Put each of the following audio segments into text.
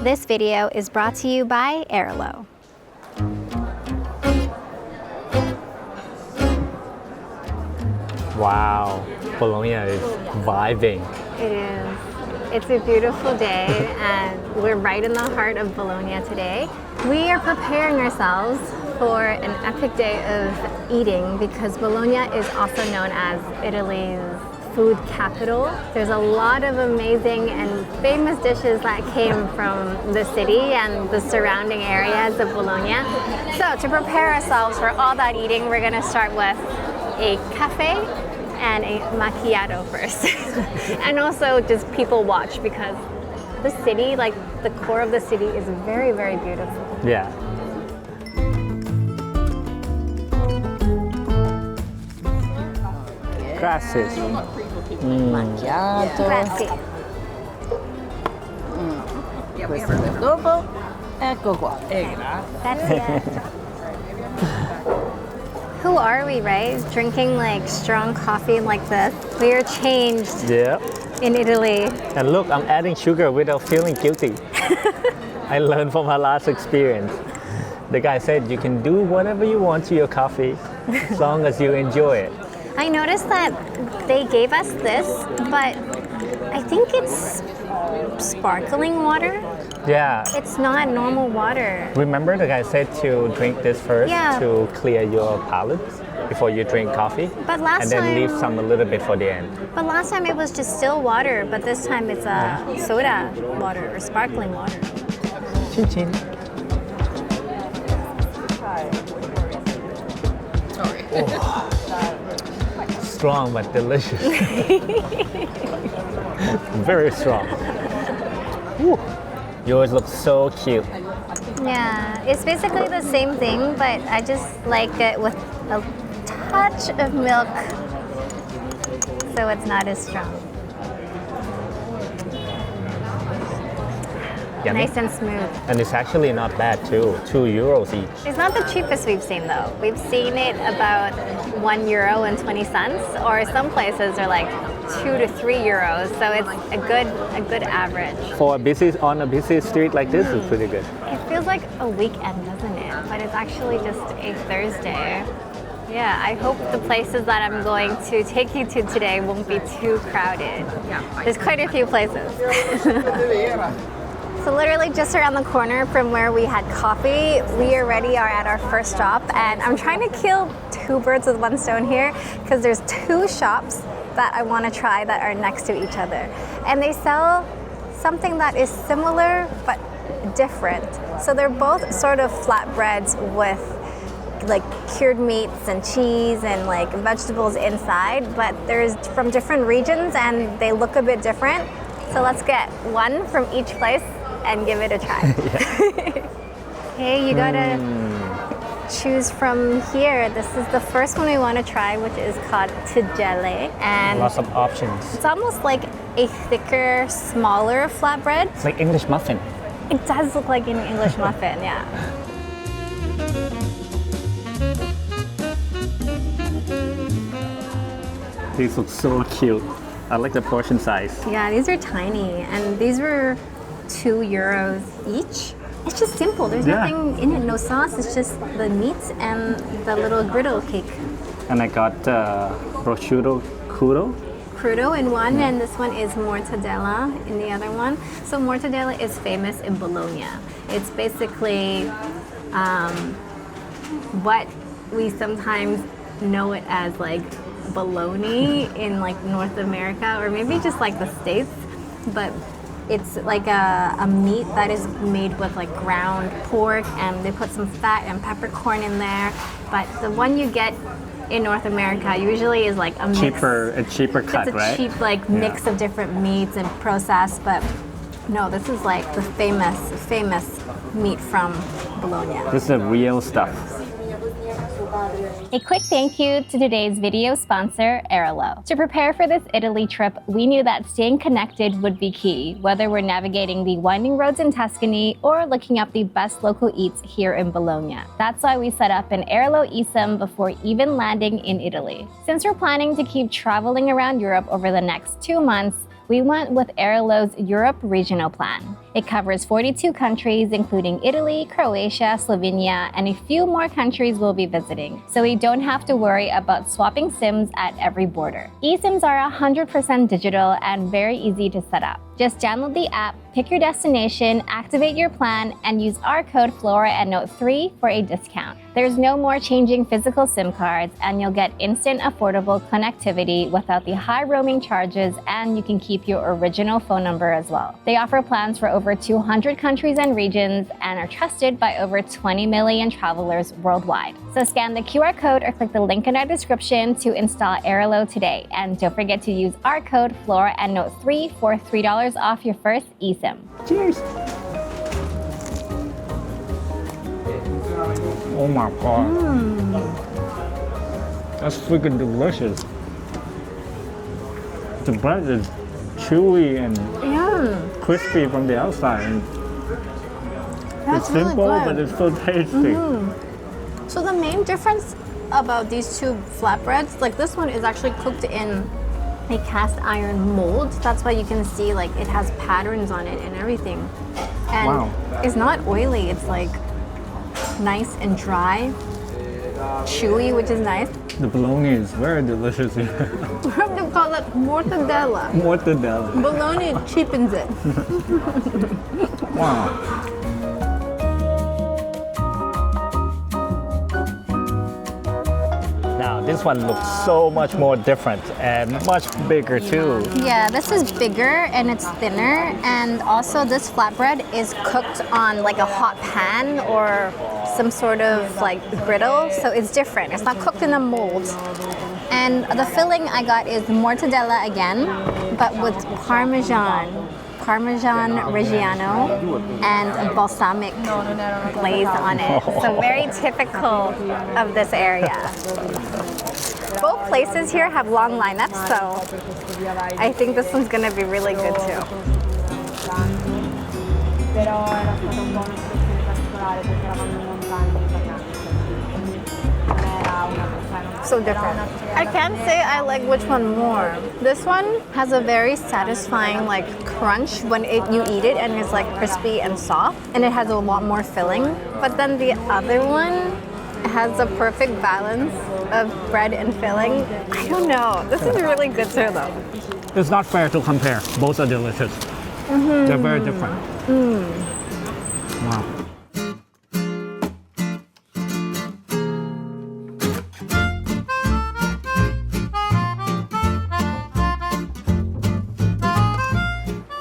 This video is brought to you by Arlo. Wow, Bologna is vibing. It is. It's a beautiful day and we're right in the heart of Bologna today. We are preparing ourselves for an epic day of eating because Bologna is also known as Italy's food capital. There's a lot of amazing and famous dishes that came from the city and the surrounding areas of Bologna. So to prepare ourselves for all that eating, we're gonna start with a cafe and a macchiato first. And also just people watch because the city, like the core of the city is very, very beautiful. Yeah. Gracias. Macchiato. Grazie. Questo per dopo. Ecco qua. That's it. Who are we, right? Drinking like strong coffee like this. We are changed Yeah. in Italy. And look, I'm adding sugar without feeling guilty. I learned from my last experience. The guy said you can do whatever you want to your coffee as long as you enjoy it. I noticed that they gave us this, but I think it's sparkling water. Yeah. It's not normal water. Remember the guy said to drink this first Yeah. to clear your palate before you drink coffee? But last and then time- leave some a little bit for the end. But last time it was just still water, but this time it's soda water or sparkling water. Chin chin. Oh. Strong but delicious. Very strong. Woo. Yours looks so cute. Yeah, it's basically the same thing, but I just like it with a touch of milk so it's not as strong. Yummy. Nice and smooth. And it's actually not bad too. €2 each. It's not the cheapest we've seen though. We've seen it about €1.20, or some places are like €2 to €3. So it's a good average. For on a busy street like this, it's pretty good. It feels like a weekend, doesn't it? But it's actually just a Thursday. Yeah, I hope the places that I'm going to take you to today won't be too crowded. There's quite a few places. So literally just around the corner from where we had coffee, we already are at our first stop, and I'm trying to kill two birds with one stone here because there's two shops that I want to try that are next to each other. And they sell something that is similar but different. So they're both sort of flatbreads with like cured meats and cheese and like vegetables inside, but there's from different regions and they look a bit different. So let's get one from each place and give it a try. Okay, you gotta choose from here. This is the first one we want to try, which is called tigelle, and Lots of options. it's almost like a thicker, smaller flatbread. It's like English muffin. It does look like an English muffin, yeah. These look so cute. I like the portion size. Yeah, these are tiny, and these were €2 each. It's just simple. There's nothing in it, no sauce. It's just the meats and the little griddle cake. And I got prosciutto Crudo in one, and this one is mortadella in the other one. So mortadella is famous in Bologna. It's basically what we sometimes know it as like bologna in like North America, or maybe just like the States, but it's like a meat that is made with like ground pork, and they put some fat and peppercorn in there. But the one you get in North America usually is like a mix. a cheaper cut, It's a right? cheap like mix of different meats and processed, but no, this is like the famous meat from Bologna. This is the real stuff. A quick thank you to today's video sponsor, Arlo. To prepare for this Italy trip, we knew that staying connected would be key, whether we're navigating the winding roads in Tuscany or looking up the best local eats here in Bologna. That's why we set up an Arlo eSIM before even landing in Italy. Since we're planning to keep traveling around Europe over the next 2 months, we went with Arlo's Europe Regional Plan. It covers 42 countries, including Italy, Croatia, Slovenia, and a few more countries we'll be visiting, so we don't have to worry about swapping SIMs at every border. eSIMs are 100% digital and very easy to set up. Just download the app, pick your destination, activate your plan, and use our code Flora and Note 3 for a discount. There's no more changing physical SIM cards, and you'll get instant affordable connectivity without the high roaming charges, and you can keep your original phone number as well. They offer plans for over 200 countries and regions and are trusted by over 20 million travelers worldwide. So scan the QR code or click the link in our description to install Airalo today. And don't forget to use our code Flora and Note 3 for $3 off your first eSIM. Cheers! Oh my god. That's freaking delicious. The bread is chewy and crispy from the outside. And That's it's simple, really good. but it's so tasty. So the main difference about these two flatbreads, like this one is actually cooked in a cast iron mold. That's why you can see like it has patterns on it and everything. And Wow. it's not oily, it's like nice and dry, chewy, which is nice. The bologna is very delicious here. They call it mortadella. Mortadella. Bologna cheapens it. Wow. Now this one looks so much more different and much bigger too. Yeah, this is bigger and it's thinner, and also this flatbread is cooked on like a hot pan or some sort of like griddle, so it's different. It's not cooked in a mold. And the filling I got is mortadella again, but with Parmigiano Reggiano and balsamic glaze on it. So very typical of this area. Both places here have long lineups, so I think this one's gonna be really good too. So different. I can't say I like which one more. This one has a very satisfying like crunch when you eat it, and it's like crispy and soft, and it has a lot more filling. But then the other one has a perfect balance of bread and filling. I don't know. This is really good too though. It's not fair to compare. Both are delicious. They're very different. Wow.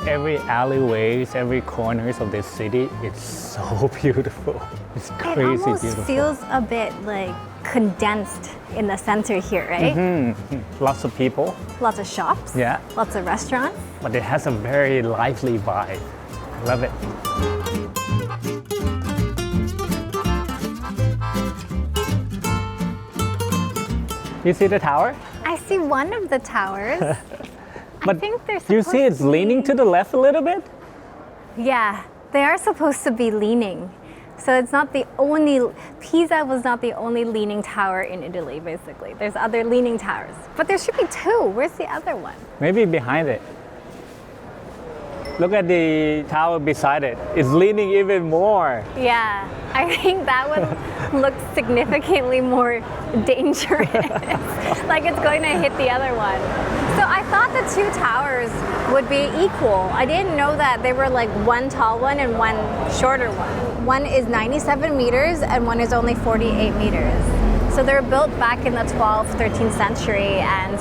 Every alleyways, every corners of this city, it's so beautiful. It's It crazy almost beautiful. feels a bit like condensed in the center here, right? Lots of people, Lots of shops, yeah, lots of restaurants. but it has a very lively vibe. I love it. You see the tower? I see one of the towers. But I think they're do you see it's leaning to the left a little bit? Yeah, they are supposed to be leaning. So it's not the only, Pisa was not the only leaning tower in Italy, basically. There's other leaning towers. But there should be two. Where's the other one? Maybe behind it. Look at the tower beside it. It's leaning even more. Yeah, I think that one looks significantly more dangerous. Like it's going to hit the other one. So I thought the two towers would be equal. I didn't know that they were like one tall one and one shorter one. One is 97 meters and one is only 48 meters. So they were built back in the 12th, 13th century, and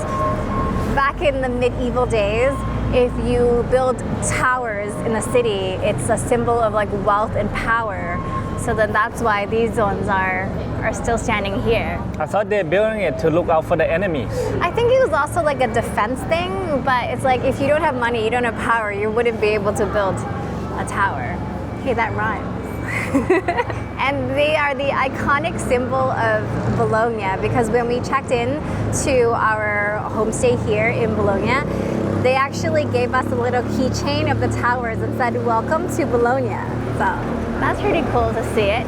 back in the medieval days, if you build towers in a city, it's a symbol of like wealth and power. So then that's why these ones are still standing here. I thought they're building it to look out for the enemies. I think it was also like a defense thing, but it's like if you don't have money, you don't have power, you wouldn't be able to build a tower. Hey, that rhymes. And they are the iconic symbol of Bologna, because when we checked in to our homestay here in Bologna, they actually gave us a little keychain of the towers and said, "Welcome to Bologna." So that's pretty cool to see it.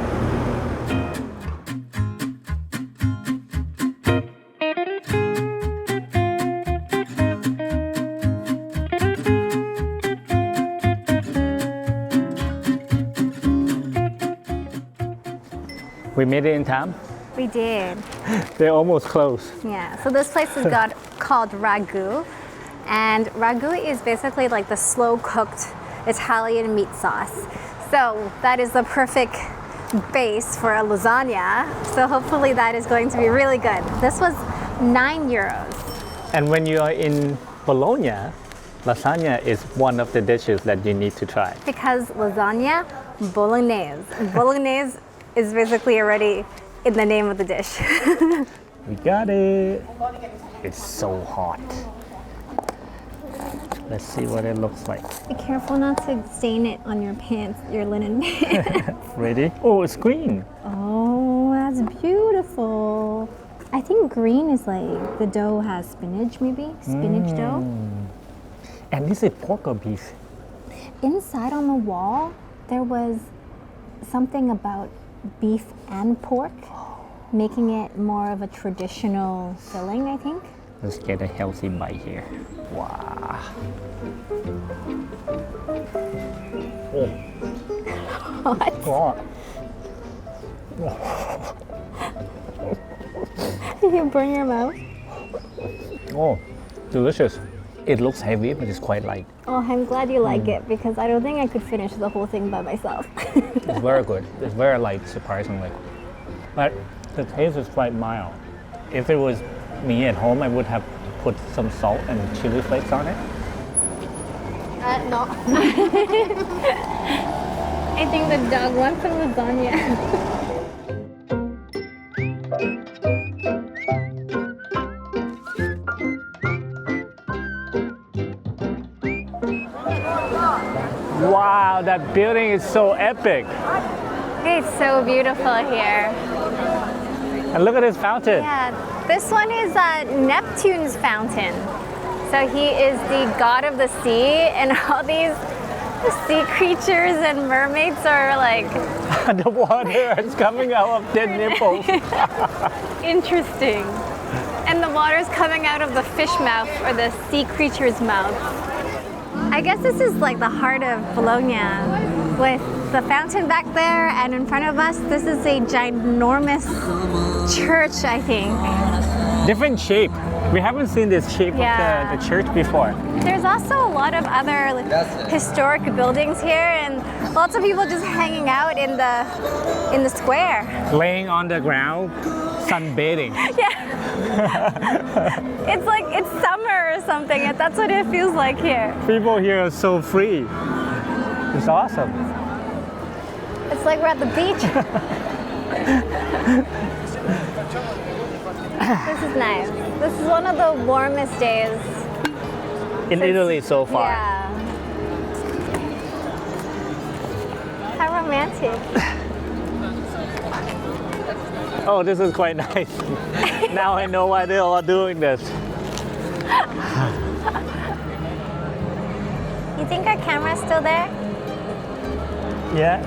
We made it in time. We did. They're almost closed. Yeah, so this place is called Ragu. And Ragu is basically like the slow cooked Italian meat sauce. So that is the perfect base for a lasagna. So hopefully that is going to be really good. This was €9. And when you are in Bologna, lasagna is one of the dishes that you need to try. Because lasagna, bolognese. Bolognese is basically already in the name of the dish. We got it. It's so hot. Let's see what it looks like. Be careful not to stain it on your pants, your linen pants. Ready? Oh, it's green. Oh, that's beautiful. I think green is like the dough has spinach, maybe? Spinach dough. And this is pork or beef? Inside on the wall, there was something about beef and pork, making it more of a traditional filling, I think. Let's get a healthy bite here. Wow. Oh. What? Did you burn your mouth? Oh, delicious. It looks heavy, but it's quite light. Oh, I'm glad you like it because I don't think I could finish the whole thing by myself. It's very good. It's very light, surprisingly. But the taste is quite mild. If it was me at home, I would have put some salt and chili flakes on it. No. I think the dog wants some lasagna. Wow, that building is so epic. It's so beautiful here. And look at this fountain. Yeah, this one is Neptune's fountain. So he is the god of the sea, and all these sea creatures and mermaids are like... The water is coming out of their nipples. Interesting. And the water's coming out of the fish mouth or the sea creature's mouth. I guess this is like the heart of Bologna with the fountain back there, and in front of us, this is a ginormous church, I think. Different shape. We haven't seen this shape of the church before. There's also a lot of other historic buildings here, and lots of people just hanging out in the square. Laying on the ground, sunbathing. Yeah. It's like it's summer or something. That's what it feels like here. People here are so free. It's awesome. It's like we're at the beach. This is nice. This is one of the warmest days In Italy so far. Yeah. How romantic. Oh, this is quite nice. Now I know why they're all doing this. You think our camera's still there? Yeah.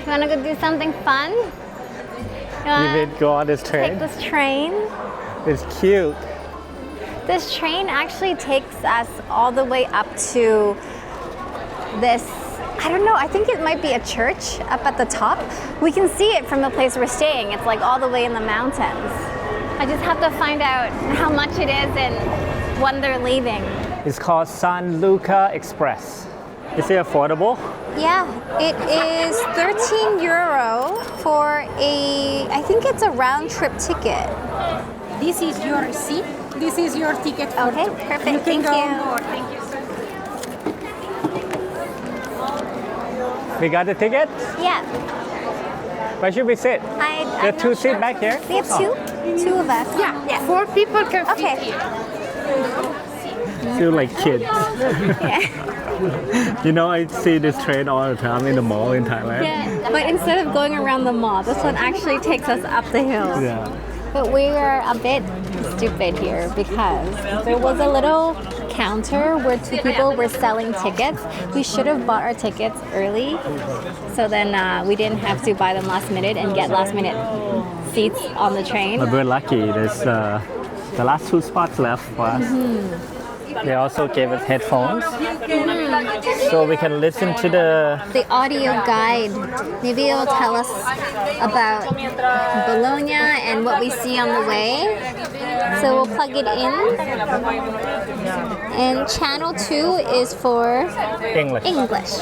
You wanna go do something fun? You You wanna did go on this take train. this train? It's cute. This train actually takes us all the way up to this, I don't know, I think it might be a church up at the top. We can see it from the place we're staying. It's like all the way in the mountains. I just have to find out how much it is and when they're leaving. It's called San Luca Express. Is it affordable? Yeah, it is €13 for I think it's a round trip ticket. This is your receipt. This is your ticket for Okay, tour. perfect. You can Thank go you. on board. Thank you, sir. We got the ticket? Yeah, Where should we sit? I'm There are not two sure. seats back here? We have two of us. Yeah, 4 people can Okay. fit here. Feel like kids. You know, I see this train all the time in the mall in Thailand. Yeah, but instead of going around the mall, this one actually takes us up the hill. Yeah. But we were a bit stupid here because there was a little counter where two people were selling tickets. We should have bought our tickets early, so then we didn't have to buy them last minute and get last minute seats on the train. But we're lucky. There's the last 2 spots left for us. They also gave us headphones, so we can listen to The audio guide. Maybe it'll tell us about Bologna and what we see on the way. So we'll plug it in. And channel 2 is for English. English.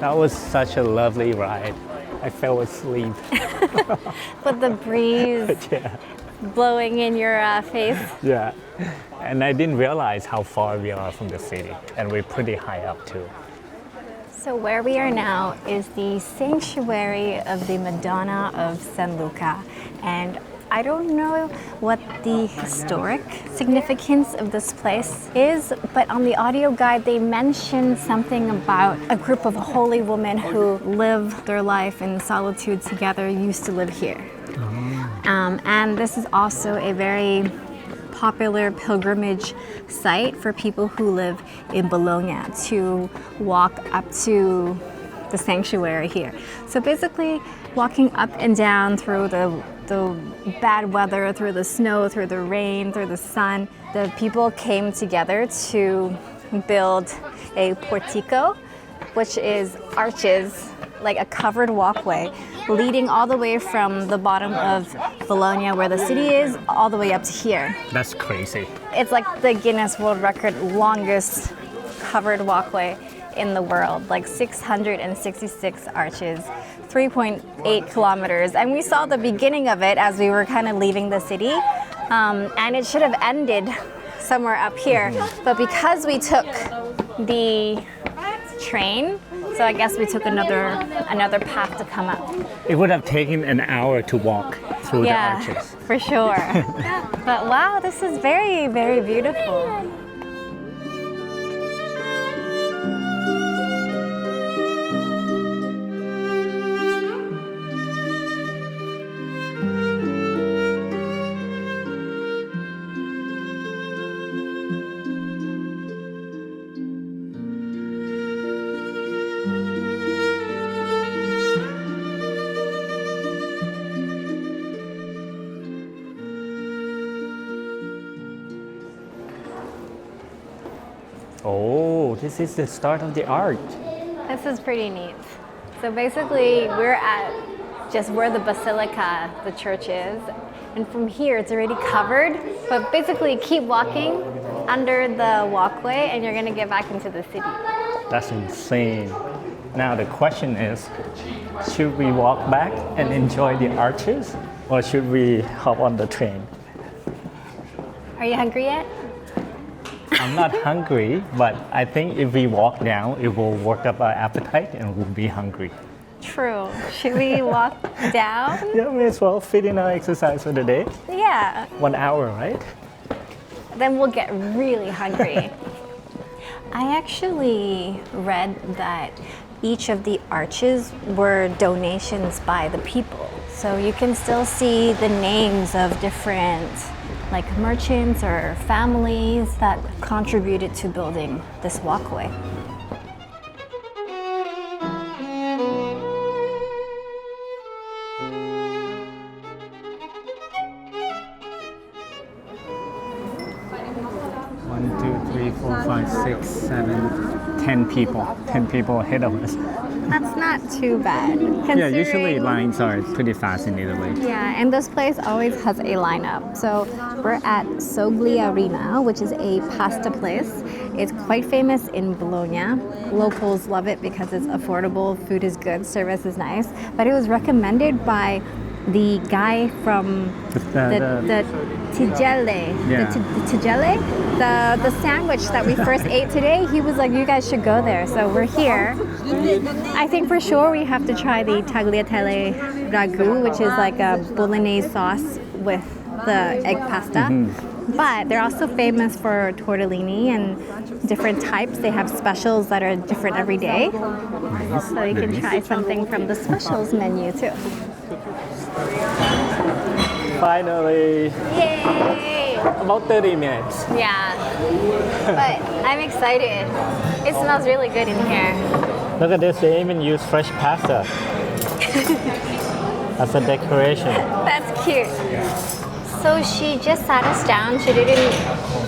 That was such a lovely ride. I fell asleep. With the breeze Yeah. blowing in your face. Yeah. And I didn't realize how far we are from the city, and we're pretty high up too. So where we are now is the sanctuary of the Madonna of San Luca, and I don't know what the historic significance of this place is, but on the audio guide they mentioned something about a group of holy women who live their life in solitude together used to live here. And this is also a very popular pilgrimage site for people who live in Bologna to walk up to the sanctuary here. So basically walking up and down through the bad weather, through the snow, through the rain, through the sun, the people came together to build a portico, which is arches, like a covered walkway leading all the way from the bottom of Bologna, where the city is, all the way up to here. That's crazy. It's like the Guinness World Record longest covered walkway in the world, like 666 arches, 3.8 kilometers. And we saw the beginning of it as we were kind of leaving the city. And it should have ended somewhere up here. But because we took the train, so I guess we took another path to come up. It would have taken an hour to walk through the arches. For sure. But wow, this is very, very beautiful. Oh, this is the start of the art. This is pretty neat. So basically, we're at just where the basilica, the church is, and from here it's already covered. But basically, keep walking under the walkway, and you're gonna get back into the city. That's insane. Now the question is, should we walk back and enjoy the arches, or should we hop on the train? Are you hungry yet? I'm not hungry, but I think if we walk down, it will work up our appetite and we'll be hungry. True. Should we walk down? Yeah, may as well fit in our exercise for the day. Yeah. 1 hour, right? Then we'll get really hungry. I actually read that each of the arches were donations by the people. So you can still see the names of different like merchants or families that contributed to building this walkway. One, 1, 2, 3, 4, 5, 6, 7, 10 people. 10 people ahead of us. That's not too bad. Yeah, usually considering- lines are pretty fast in Italy. Yeah, and this place always has a lineup. So we're at Sogliarina, which is a pasta place. It's quite famous in Bologna. Locals love it because it's affordable, food is good, service is nice. But it was recommended by the guy from the tigelle, Yeah. the tigelle, the sandwich that we first ate today. He was like, you guys should go there. So we're here. I think for sure we have to try the tagliatelle ragu, which is like a bolognese sauce with the egg pasta. But they're also famous for tortellini and different types. They have specials that are different every day. So you can try something from the specials menu too. Finally, Yay! about 30 minutes. Yeah. But I'm excited. It smells really good in here. Look at this, they even use fresh pasta as a decoration. That's cute. So she just sat us down. She didn't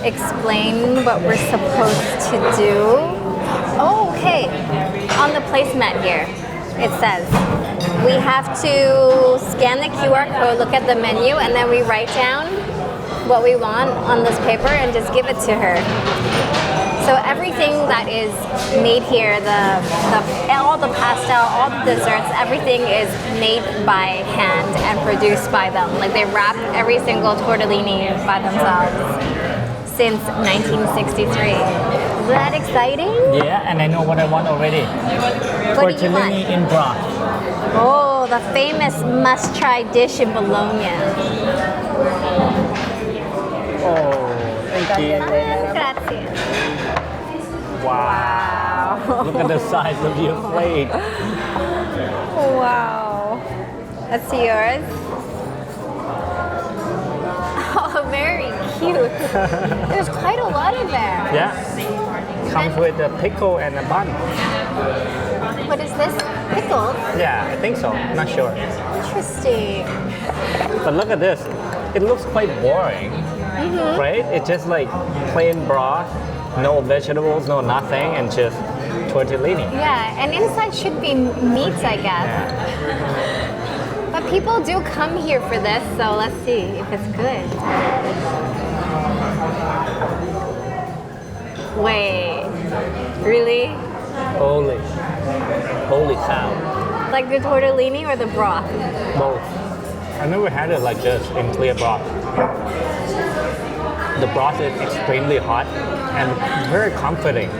explain what we're supposed to do. Oh, okay. On the placemat here, it says we have to scan the QR code, look at the menu, and then we write down what we want on this paper and just give it to her. So everything that is made here, all the pasta, all the desserts, everything is made by hand and produced by them. Like they wrap every single tortellini by themselves since 1963. Is that exciting? Yeah, and I know what I want already. What do you want? Tortellini in broth. Oh, the famous must-try dish in Bologna. Oh, thank you. Grazie. Wow. Look at the size of your plate. Wow. That's yours. Oh, very cute. There's quite a lot in there. Yeah. Comes with a pickle and a bun. What is this? Pickled? Yeah, I think so. Not sure. Interesting. But look at this. It looks quite boring, right? It's just like plain broth, no vegetables, no nothing, and just tortellini. Yeah, and inside should be meat, I guess. Yeah. But people do come here for this, so let's see if it's good. Wait, really? Holy cow. Like the tortellini or the broth? Both. I never had it like this in clear broth. The broth is extremely hot and very comforting.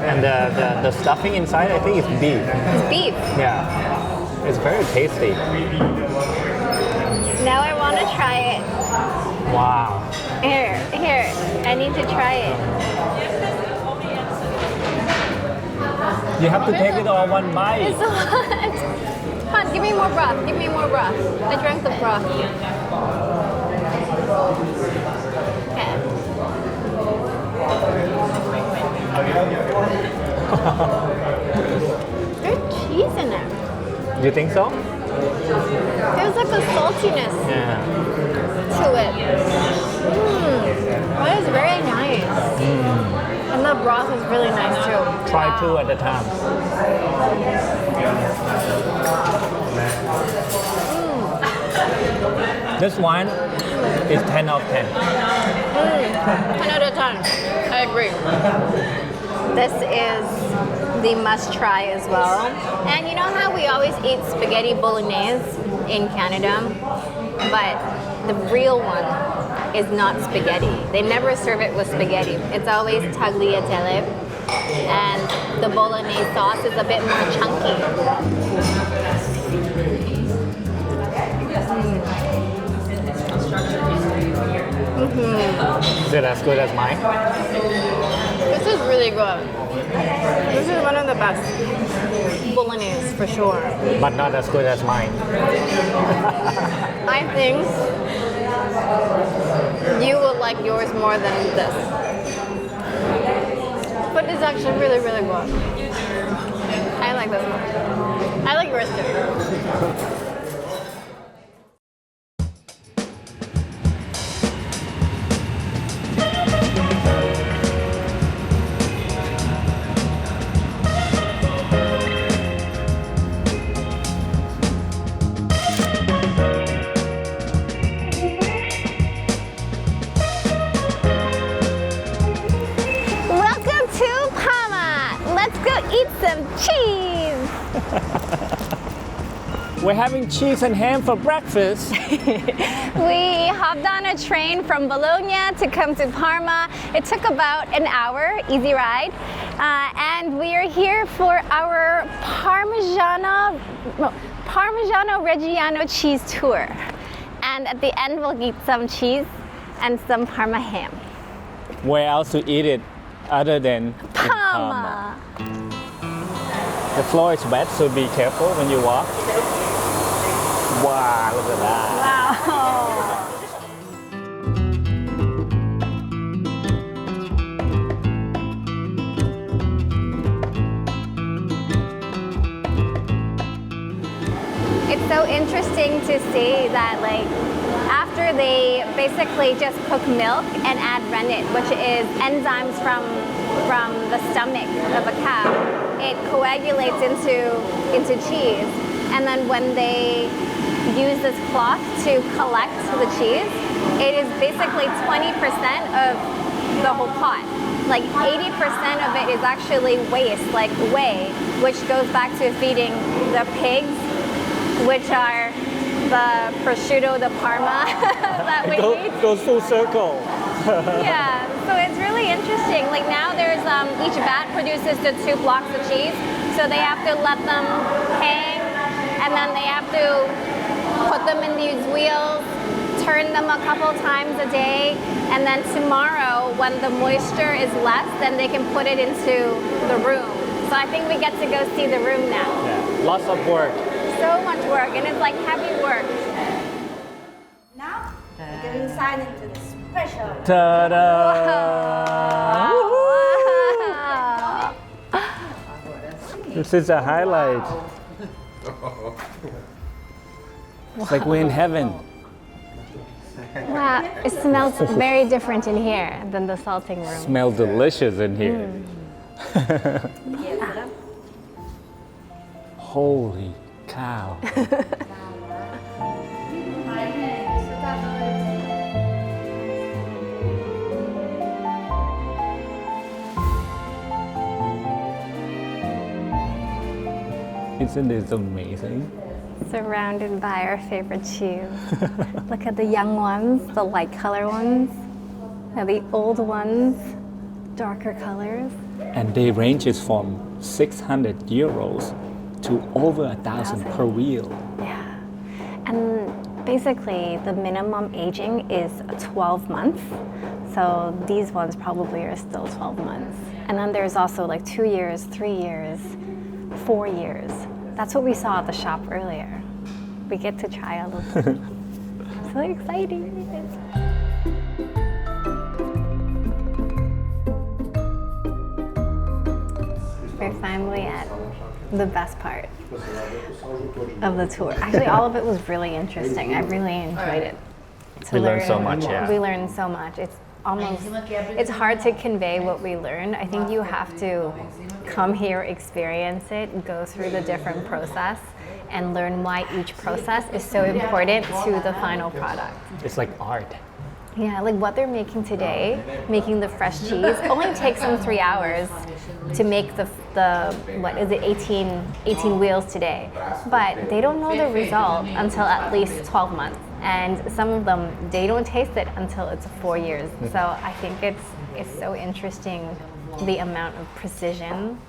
And the stuffing inside, I think, is beef. It's beef. Yeah. It's very tasty. Now I want to try it. Wow. Here, I need to try it. You have to take it all one bite. It's hot. Come on, give me more broth. Give me more broth. I drank the broth. Okay. There's cheese in it. You think so? There's like a saltiness Yeah. to it. That is very nice. And the broth is really nice too. Try two at a time. This wine is 10 out of 10. 10 out of 10. I agree. This is the must try as well. And you know how we always eat spaghetti bolognese in Canada? But the real one is not spaghetti. They never serve it with spaghetti. It's always tagliatelle. And the bolognese sauce is a bit more chunky. Is it as good as mine? This is really good. This is one of the best bolognese for sure. But not as good as mine. I think you will like yours more than this. But it's actually really, really good. I like this one. I like yours too. We're having cheese and ham for breakfast. We hopped on a train from Bologna to come to Parma. It took about an hour, easy ride. And we are here for our Parmigiano Reggiano cheese tour. And at the end, we'll eat some cheese and some Parma ham. Where else to eat it other than in Parma. The floor is wet, so be careful when you walk. Wow, look at that. Wow. It's so interesting to see that, like, after they basically just cook milk and add rennet, which is enzymes from the stomach of a cow, it coagulates into cheese. And then when they use this cloth to collect the cheese, it is basically 20% of the whole pot. Like 80% of it is actually waste, like whey, which goes back to feeding the pigs, which are the prosciutto de Parma that we eat. Goes full circle. Yeah, so it's really interesting. Like now there's, each vat produces the 2 blocks of cheese, so they have to let them hang, and then they have to put them in these wheels, turn them a couple times a day, and then tomorrow when the moisture is less, then they can put it into the room. So I think we get to go see the room now. Yeah, lots of work. So much work, and it's like heavy work. Now, we're going inside into the special. Ta-da! Wow. This is a highlight. It's like we're in heaven. Wow, it smells very different in here than the salting room. Smells delicious in here. Holy cow. Isn't this amazing? Surrounded by our favorite cheese. Look at the young ones, the light color ones, and the old ones, darker colors. And they ranges from 600 euros to over 1,000 per wheel. Yeah. And basically the minimum aging is 12 months. So these ones probably are still 12 months. And then there's also like 2 years, 3 years, 4 years. That's what we saw at the shop earlier. We get to try a little. So exciting. We're finally at the best part of the tour. Actually, all of it was really interesting. I really enjoyed it. We learned so much, yeah. We learned so much. It's hard to convey what we learned. I think you have to come here, experience it, go through the different process, and learn why each process is so important to the final product. It's like art. Yeah, like what they're making today, making the fresh cheese, only takes them 3 hours to make the what is it, 18 wheels today. But they don't know the result until at least 12 months. And some of them, they don't taste it until it's 4 years. So I think it's so interesting, the amount of precision,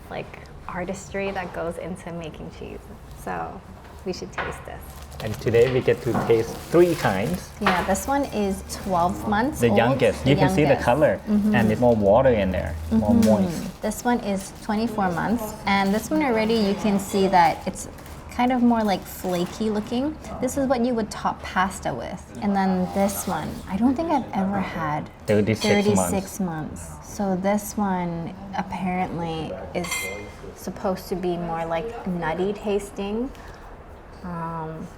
like artistry that goes into making cheese. So we should taste this. And today we get to taste 3 kinds. Yeah, this one is 12 months The old. youngest. You can see the color, and there's more water in there, more moist. This one is 24 months, and this one already you can see that it's kind of more like flaky looking. This is what you would top pasta with. And then this one, I don't think I've ever had 36 months. So this one apparently is supposed to be more like nutty tasting.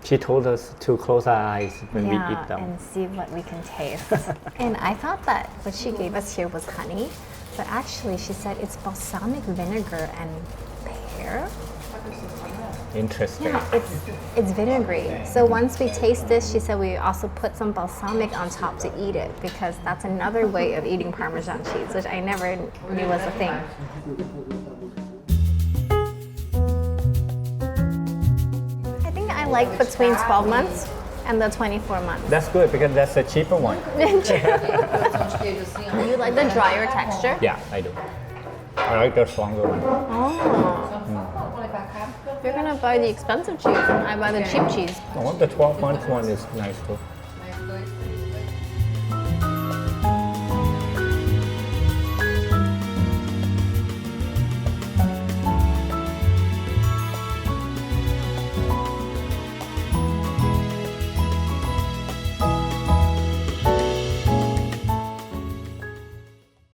She told us to close our eyes when we eat them. And see what we can taste. And I thought that what she gave us here was honey, but actually she said it's balsamic vinegar and pear. Interesting. Yeah, it's vinegary. So once we taste this, she said we also put some balsamic on top to eat it, because that's another way of eating Parmesan cheese, which I never knew was a thing. I think like between 12 months and the 24 months. That's good because that's the cheaper one. You like the drier texture? Yeah, I do. I like the stronger one. You're gonna buy the expensive cheese and I buy the cheap cheese. Oh, the 12 month one is nice too.